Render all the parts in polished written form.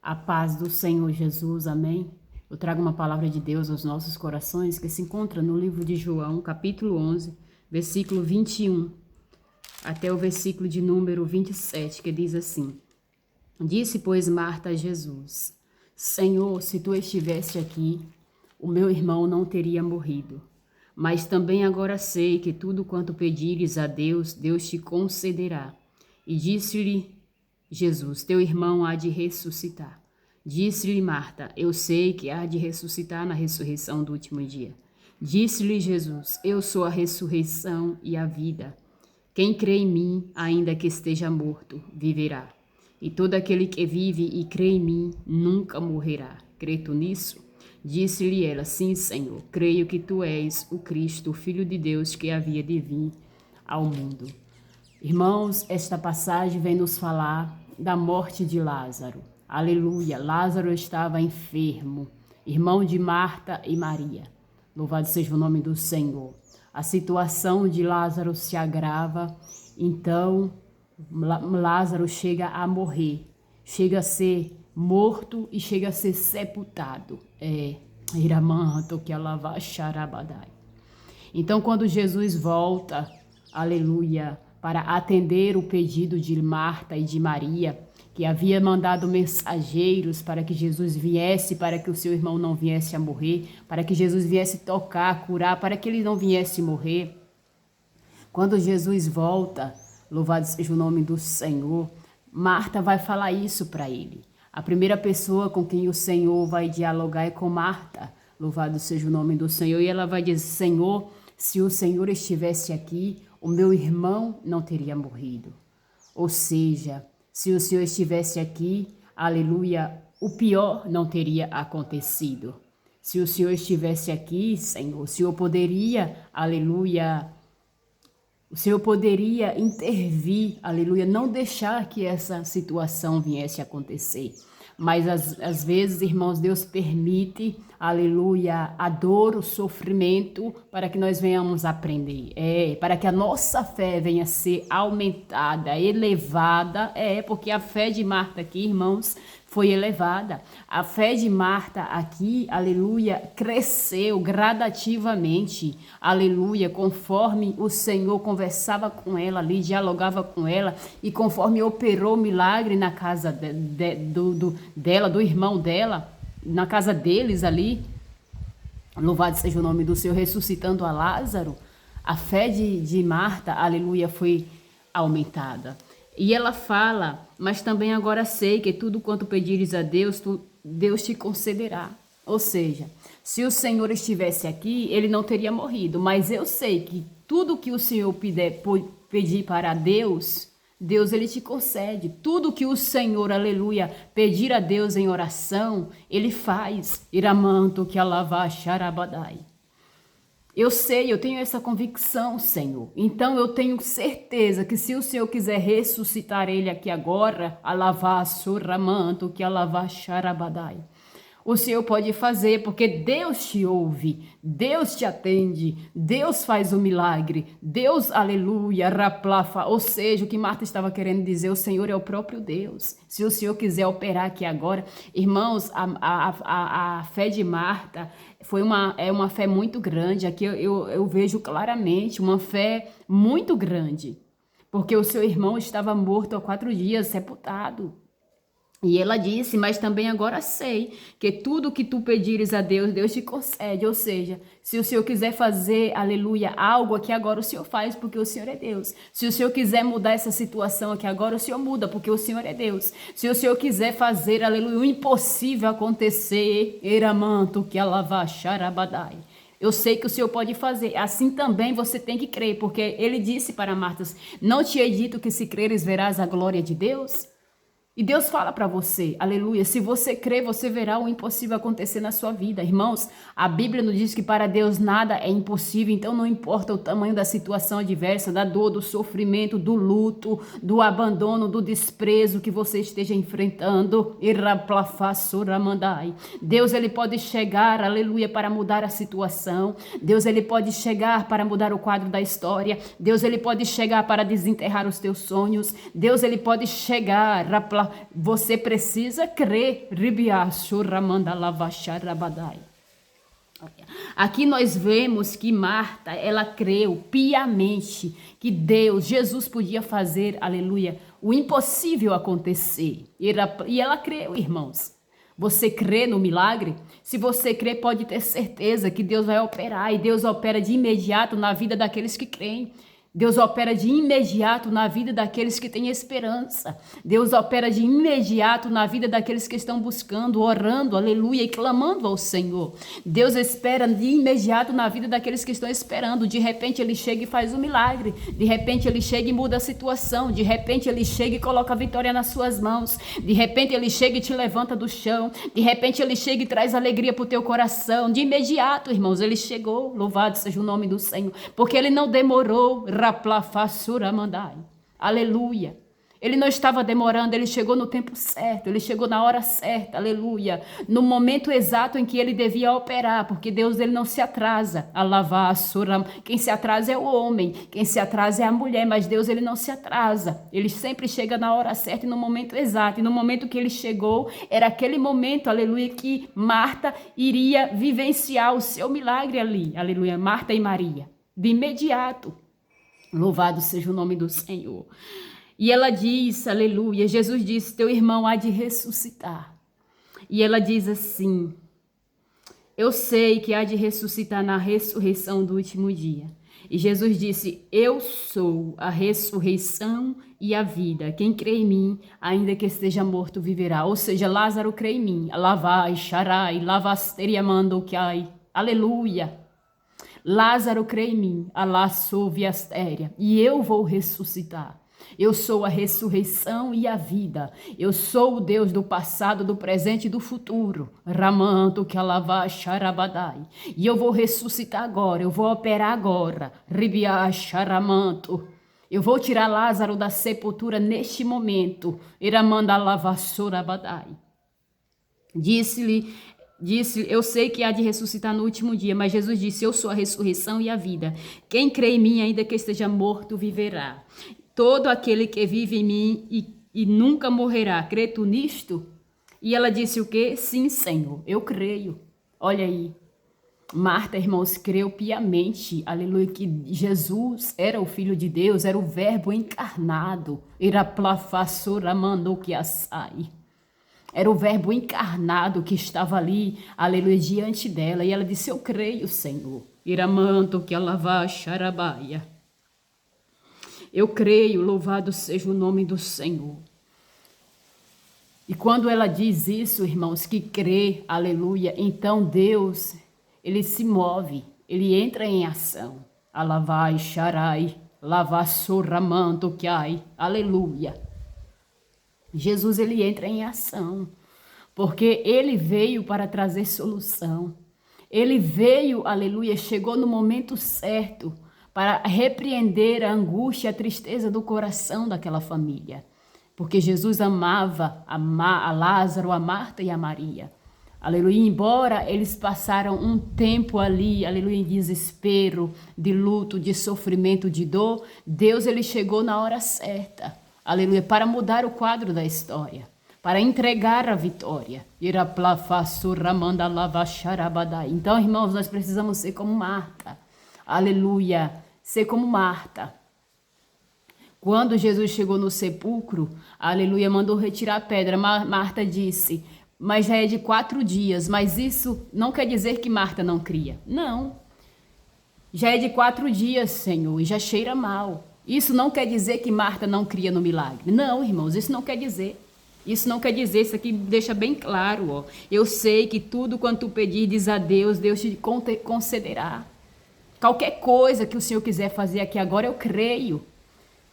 A paz do Senhor Jesus, amém? Eu trago uma palavra de Deus aos nossos corações que se encontra no livro de João, capítulo 11, versículo 21, até o versículo de número 27, que diz assim: Disse, pois, Marta a Jesus: Senhor, se tu estivesse aqui, o meu irmão não teria morrido. Mas também agora sei que tudo quanto pedires a Deus, Deus te concederá. E disse-lhe Jesus: Teu irmão há de ressuscitar. Disse-lhe Marta: Eu sei que há de ressuscitar na ressurreição do último dia. Disse-lhe Jesus: Eu sou a ressurreição e a vida. Quem crê em mim, ainda que esteja morto, viverá. E todo aquele que vive e crê em mim nunca morrerá. Crê tu nisso? Disse-lhe ela: Sim, Senhor, creio que tu és o Cristo, o Filho de Deus, que havia de vir ao mundo. Irmãos, esta passagem vem nos falar da morte de Lázaro. Aleluia! Lázaro estava enfermo, irmão de Marta e Maria. Louvado seja o nome do Senhor. A situação de Lázaro se agrava, então Lázaro chega a morrer, chega a ser morto e chega a ser sepultado. Então, quando Jesus volta, aleluia, para atender o pedido de Marta e de Maria, que havia mandado mensageiros para que Jesus viesse, para que o seu irmão não viesse a morrer, para que Jesus viesse tocar, curar, para que ele não viesse morrer. Quando Jesus volta, louvado seja o nome do Senhor, Marta vai falar isso para ele. A primeira pessoa com quem o Senhor vai dialogar é com Marta, louvado seja o nome do Senhor, e ela vai dizer: Senhor, se o Senhor estivesse aqui, o meu irmão não teria morrido. Ou seja, se o Senhor estivesse aqui, aleluia, o pior não teria acontecido. Se o Senhor estivesse aqui, Senhor, o Senhor poderia, aleluia, o Senhor poderia intervir, aleluia, não deixar que essa situação viesse a acontecer. Mas às vezes, irmãos, Deus permite, aleluia, a dor, o sofrimento, para que nós venhamos aprender. Para que a nossa fé venha a ser aumentada, elevada. Porque a fé de Marta aqui, irmãos, foi elevada. A fé de Marta aqui, aleluia, cresceu gradativamente, aleluia, conforme o Senhor conversava com ela ali, dialogava com ela, e conforme operou milagre na casa dela, do irmão dela, na casa deles ali, louvado seja o nome do Senhor, ressuscitando a Lázaro, a fé de Marta, aleluia, foi aumentada. E ela fala: mas também agora sei que tudo quanto pedires a Deus, Deus te concederá. Ou seja, se o Senhor estivesse aqui, ele não teria morrido. Mas eu sei que tudo que o Senhor pedir para Deus, Deus ele te concede. Tudo que o Senhor, aleluia, pedir a Deus em oração, ele faz. Iramanto que alava xarabadai. Eu sei, eu tenho essa convicção, Senhor. Então eu tenho certeza que se o Senhor quiser ressuscitar ele aqui agora, alavar surramanto que alavar xarabadai, o Senhor pode fazer, porque Deus te ouve, Deus te atende, Deus faz o milagre, Deus, aleluia, raplafa. Ou seja, o que Marta estava querendo dizer, o Senhor é o próprio Deus. Se o Senhor quiser operar aqui agora, irmãos, a fé de Marta é uma fé muito grande. Aqui eu vejo claramente uma fé muito grande, porque o seu irmão estava morto há 4 dias, sepultado. E ela disse: mas também agora sei que tudo que tu pedires a Deus, Deus te concede. Ou seja, se o Senhor quiser fazer, aleluia, algo aqui agora, o Senhor faz, porque o Senhor é Deus. Se o Senhor quiser mudar essa situação aqui agora, o Senhor muda, porque o Senhor é Deus. Se o Senhor quiser fazer, aleluia, o impossível acontecer, eramanto que alavacharabadai, eu sei que o Senhor pode fazer. Assim também você tem que crer, porque ele disse para Marta: não te hei dito que se creres verás a glória de Deus? E Deus fala para você, aleluia, se você crer, você verá o impossível acontecer na sua vida. Irmãos, a Bíblia nos diz que para Deus nada é impossível, então não importa o tamanho da situação adversa, da dor, do sofrimento, do luto, do abandono, do desprezo que você esteja enfrentando. Deus, ele pode chegar, aleluia, para mudar a situação. Deus, ele pode chegar para mudar o quadro da história. Deus, ele pode chegar para desenterrar os teus sonhos. Deus, ele pode chegar, você precisa crer. Aqui nós vemos que Marta, ela creu piamente que Deus, Jesus podia fazer, aleluia, o impossível acontecer. E ela creu, irmãos. Você crê no milagre? Se você crê, pode ter certeza que Deus vai operar. E Deus opera de imediato na vida daqueles que creem. Deus opera de imediato na vida daqueles que têm esperança. Deus opera de imediato na vida daqueles que estão buscando, orando, aleluia, e clamando ao Senhor. Deus espera de imediato na vida daqueles que estão esperando. De repente Ele chega e faz um milagre. De repente Ele chega e muda a situação. De repente Ele chega e coloca a vitória nas suas mãos. De repente Ele chega e te levanta do chão. De repente Ele chega e traz alegria para o teu coração. De imediato, irmãos, Ele chegou. Louvado seja o nome do Senhor. Porque Ele não demorou. Aleluia. Ele não estava demorando, ele chegou no tempo certo, ele chegou na hora certa, aleluia. No momento exato em que ele devia operar, porque Deus ele não se atrasa. Quem se atrasa é o homem, quem se atrasa é a mulher, mas Deus ele não se atrasa. Ele sempre chega na hora certa e no momento exato. E no momento que ele chegou, era aquele momento, aleluia, que Marta iria vivenciar o seu milagre ali, aleluia, Marta e Maria, de imediato. Louvado seja o nome do Senhor. E ela diz, aleluia, Jesus disse, teu irmão há de ressuscitar. E ela diz assim, eu sei que há de ressuscitar na ressurreição do último dia. E Jesus disse, eu sou a ressurreição e a vida. Quem crê em mim, ainda que esteja morto, viverá. Ou seja, Lázaro crê em mim. Lavai, charai, lavasteriamando que ai. Aleluia. Lázaro crê em mim, Alá sou viastéria, e eu vou ressuscitar. Eu sou a ressurreição e a vida. Eu sou o Deus do passado, do presente e do futuro. Ramanto que alavá charabadai. E eu vou ressuscitar agora, eu vou operar agora. Ribiá charamanto. Eu vou tirar Lázaro da sepultura neste momento. Iramanda lavassorabadai. Disse, eu sei que há de ressuscitar no último dia, mas Jesus disse, eu sou a ressurreição e a vida. Quem crê em mim, ainda que esteja morto, viverá. Todo aquele que vive em mim e nunca morrerá. Crê tu nisto? E ela disse o quê? Sim, Senhor, eu creio. Olha aí. Marta, irmãos, creu piamente, aleluia, que Jesus era o Filho de Deus, era o Verbo encarnado. Era o Verbo encarnado que estava ali, aleluia, diante dela. E ela disse, eu creio, Senhor. Iramanto que alavá xarabaia. Eu creio, louvado seja o nome do Senhor. E quando ela diz isso, irmãos, que crê, aleluia, então Deus, ele se move, ele entra em ação. Alavai xarai, lavassorramanto que ai, aleluia. Jesus, ele entra em ação, porque ele veio para trazer solução. Ele veio, aleluia, chegou no momento certo para repreender a angústia, a tristeza do coração daquela família. Porque Jesus amava a Lázaro, a Marta e a Maria. Aleluia, embora eles passaram um tempo ali, aleluia, em desespero, de luto, de sofrimento, de dor, Deus, ele chegou na hora certa. Aleluia, para mudar o quadro da história, para entregar a vitória. Então, irmãos, nós precisamos ser como Marta. Aleluia, ser como Marta. Quando Jesus chegou no sepulcro, aleluia, mandou retirar a pedra. Marta disse, mas já é de 4 dias. Mas isso não quer dizer que Marta não cria. Não. Já é de 4 dias, Senhor, e já cheira mal. Isso não quer dizer que Marta não cria no milagre. Não, irmãos, isso não quer dizer. Isso não quer dizer, isso aqui deixa bem claro. Ó. Eu sei que tudo quanto tu pedires a Deus, Deus te concederá. Qualquer coisa que o Senhor quiser fazer aqui agora, eu creio.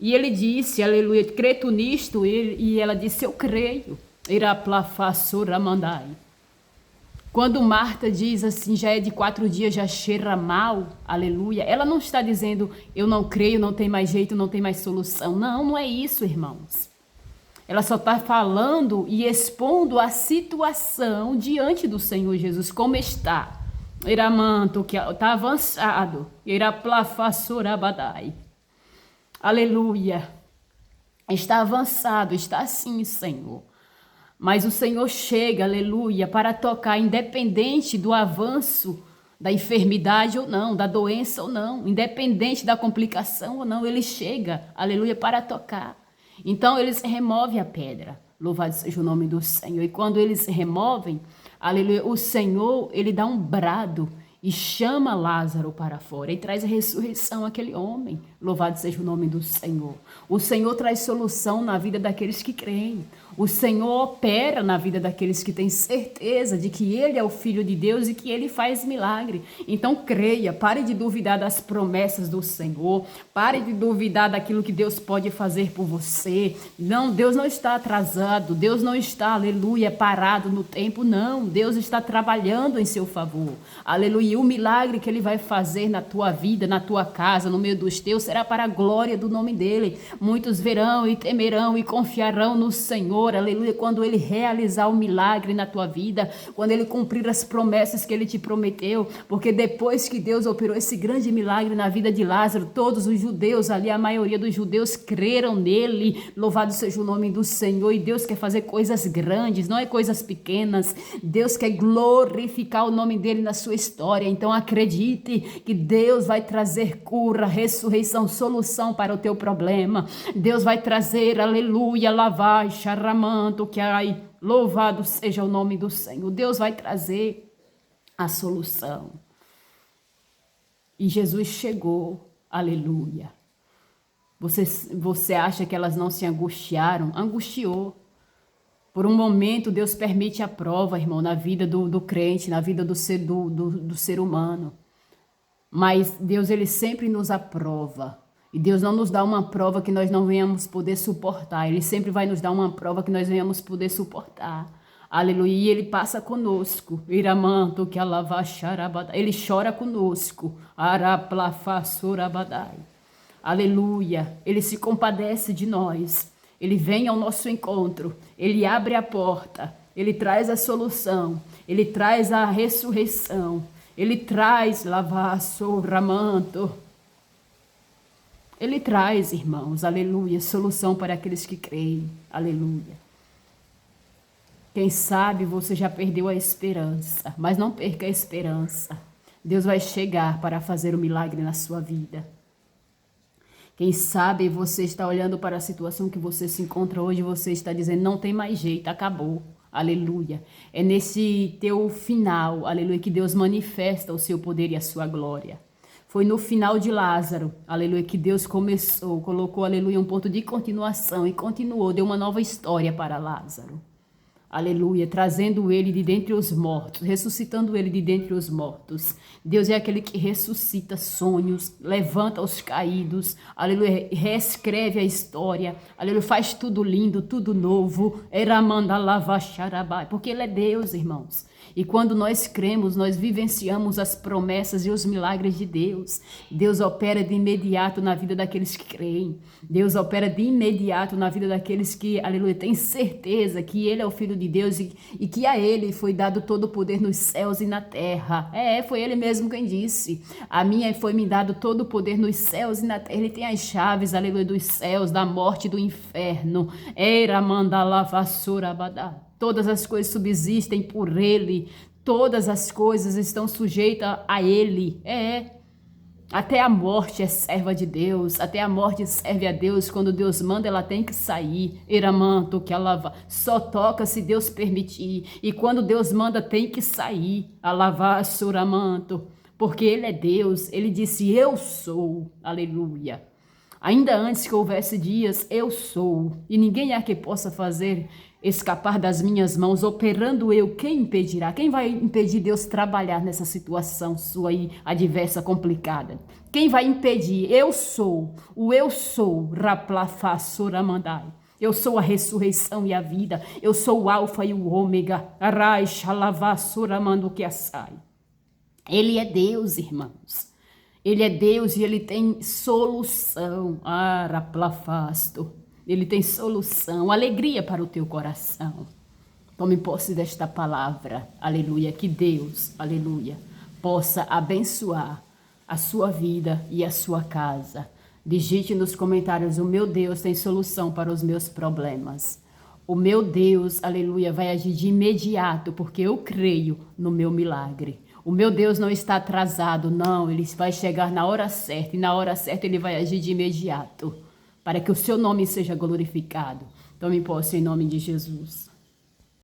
E ele disse, aleluia, crê tu nisto? E ela disse, eu creio. Iraplafassuramandai. Quando Marta diz assim, já é de 4 dias, já cheira mal, aleluia, ela não está dizendo, eu não creio, não tem mais jeito, não tem mais solução. Não, não é isso, irmãos. Ela só está falando e expondo a situação diante do Senhor Jesus, como está. Iramanto, que está avançado. Iraplafassurabadai. Aleluia. está avançado, está assim, Senhor. Mas o Senhor chega, aleluia, para tocar, independente do avanço da enfermidade ou não, da doença ou não, independente da complicação ou não, ele chega, aleluia, para tocar. Então eles removem a pedra, louvado seja o nome do Senhor. E quando eles removem, aleluia, o Senhor, ele dá um brado e chama Lázaro para fora e traz a ressurreição àquele homem. Louvado seja o nome do Senhor. O Senhor traz solução na vida daqueles que creem. O Senhor opera na vida daqueles que têm certeza de que Ele é o Filho de Deus e que Ele faz milagre. Então creia, pare de duvidar das promessas do Senhor, pare de duvidar daquilo que Deus pode fazer por você. Não, Deus não está atrasado, Deus não está, aleluia, parado no tempo, não. Deus está trabalhando em seu favor. Aleluia, e o milagre que Ele vai fazer na tua vida, na tua casa, no meio dos teus, será para a glória do nome dEle. Muitos verão e temerão e confiarão no Senhor. Aleluia, quando Ele realizar o milagre na tua vida, quando Ele cumprir as promessas que Ele te prometeu, porque depois que Deus operou esse grande milagre na vida de Lázaro, todos os judeus ali, a maioria dos judeus creram nele, louvado seja o nome do Senhor. E Deus quer fazer coisas grandes, não é coisas pequenas. Deus quer glorificar o nome dEle na sua história. Então acredite que Deus vai trazer cura, ressurreição, solução para o teu problema. Deus vai trazer, aleluia, lavai, charamanto, que ai, louvado seja o nome do Senhor. Deus vai trazer a solução. E Jesus chegou, aleluia. Você acha que elas não se angustiaram? Angustiou. Por um momento, Deus permite a prova, irmão, na vida do crente, na vida do ser humano. Mas Deus, Ele sempre nos aprova. E Deus não nos dá uma prova que nós não venhamos poder suportar. Ele sempre vai nos dar uma prova que nós venhamos poder suportar. Aleluia. E Ele passa conosco. Iramanto que alavacharabadai. Ele chora conosco. Araplafasurabadai. Aleluia. Ele se compadece de nós. Ele vem ao nosso encontro. Ele abre a porta. Ele traz a solução. Ele traz a ressurreição. Ele traz lavassoramanto. Ele traz, irmãos, aleluia, solução para aqueles que creem, aleluia. Quem sabe você já perdeu a esperança, mas não perca a esperança. Deus vai chegar para fazer o milagre na sua vida. Quem sabe você está olhando para a situação que você se encontra hoje, você está dizendo, não tem mais jeito, acabou. Aleluia. É nesse teu final, aleluia, que Deus manifesta o seu poder e a sua glória. Foi no final de Lázaro, aleluia, que Deus começou, colocou, aleluia, um ponto de continuação e continuou, deu uma nova história para Lázaro. Aleluia, trazendo ele de dentre os mortos, ressuscitando ele de dentre os mortos. Deus é aquele que ressuscita sonhos, levanta os caídos, aleluia, reescreve a história, aleluia, faz tudo lindo, tudo novo, porque Ele é Deus, irmãos. E quando nós cremos, nós vivenciamos as promessas e os milagres de Deus. Deus opera de imediato na vida daqueles que creem. Deus opera de imediato na vida daqueles que, aleluia, têm certeza que Ele é o Filho de Deus e que a Ele foi dado todo o poder nos céus e na terra. Foi Ele mesmo quem disse. A minha foi-me dado todo o poder nos céus e na terra. Ele tem as chaves, aleluia, dos céus, da morte e do inferno. Todas as coisas subsistem por Ele. Todas as coisas estão sujeitas a Ele. Até a morte é serva de Deus. Até a morte serve a Deus. Quando Deus manda, ela tem que sair. Eramanto que ela só toca se Deus permitir. E quando Deus manda, tem que sair. Alavar suramanto. Porque Ele é Deus. Ele disse, eu sou. Aleluia. Ainda antes que houvesse dias, eu sou. E ninguém há que possa fazer escapar das minhas mãos, operando eu, quem impedirá? Quem vai impedir Deus trabalhar nessa situação sua aí, adversa, complicada? Quem vai impedir? Eu sou, o eu sou, Raplafassuramandai. Eu sou a ressurreição e a vida, eu sou o alfa e o ômega, Arai Shalavassuramando que assai. Ele é Deus, irmãos. Ele é Deus e Ele tem solução, Araplafasto. Ele tem solução, alegria para o teu coração. Tome posse desta palavra, aleluia, que Deus, aleluia, possa abençoar a sua vida e a sua casa. Digite nos comentários: o meu Deus tem solução para os meus problemas. O meu Deus, aleluia, vai agir de imediato, porque eu creio no meu milagre. O meu Deus não está atrasado, não, ele vai chegar na hora certa, e na hora certa ele vai agir de imediato, para que o seu nome seja glorificado. Tome posse em nome de Jesus.